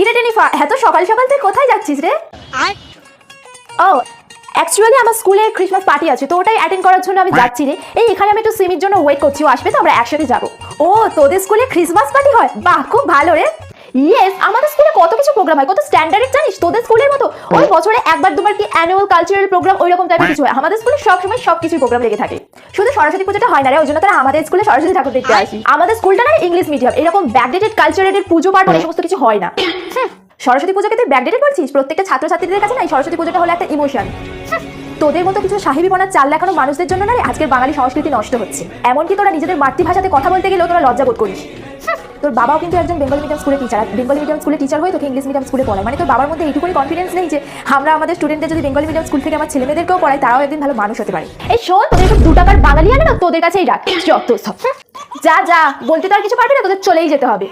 কিরে টেনিফা, এত সকাল সকাল তুই কোথায় যাচ্ছিস রে? ও অ্যাকচুয়ালি আমার স্কুলে ক্রিসমাস পার্টি আছে, তো ওটাই অ্যাটেন্ড করার জন্য আমি যাচ্ছি রে। এই এখানে আমি একটু সিমির জন্য ওয়েট করছি, ও আসবে তো আমরা একসাথে যাবো। ও তোদের স্কুলে ক্রিসমাস পার্টি হয়? বাহ, খুব ভালো রে। ইয়েস, আমাদের স্কুলে কত কিছু প্রোগ্রাম হয়, কত স্ট্যান্ডার্ড জানিস? তোদের স্কুলের মতো ওই বছরে একবার দুবার কি অ্যানুয়াল কালচারাল প্রোগ্রাম ওই রকম টাইপের কিছু হয়? আমাদের স্কুলে সবসময় সবকিছু প্রোগ্রাম লেগে থাকে। শুধু সরস্বতী পুজোটা হয় না রে, ওই জন্য তারা আমাদের স্কুলে সরস্বতী ঠাকুর দেখতে আসি। আমাদের স্কুলটা না ইংলিশ মিডিয়াম, এরকম ব্যাকডেটেড কালচারের পুজো পার্বণ এই সমস্ত কিছু হয় না। সরস্বতী পুজোকে তুই ব্যাকডেটেড বলছিস? প্রত্যেকটা ছাত্রছাত্রীদের কাছে না এই সরস্বতী পুজোটা হলো একটা ইমোশন। তোদের মতো কিছু সাহেবীপনার চাল দেখানো মানুষদের জন্য না রে আজকের বাঙালি সংস্কৃতি নষ্ট হচ্ছে। এমনকি তোরা নিজেদের মাতৃভাষাতে কথা বলতে গেলেও তোরা লজ্জা বোধ করিস। তোর বাবাও কিন্তু একজন বেঙ্গলি মিডিয়াম স্কুলের টিচার, আর বেঙ্গলি মিডিয়াম স্কুলের টিচার হয়ে তোকে ইংলিশ মিডিয়াম স্কুলে পড়ায়। মানে তোর বাবার মধ্যে এইটুকুনি কনফিডেন্স নেই যে আমরা আমাদের স্টুডেন্টদের যদি বেঙ্গলি মিডিয়াম স্কুল থেকে আমার ছেলেমেয়েদেরকেও পড়াই, তারাও একদিন ভালো মানুষ হতে পারে। এই শোন, তোদের সব 2 টাকার বাঙালি আনে না, তোদের কাছেই রাখ। যত সব যা যা বলতে তো আর কিছু পারবি না, তোদের চলেই যেতে হবে।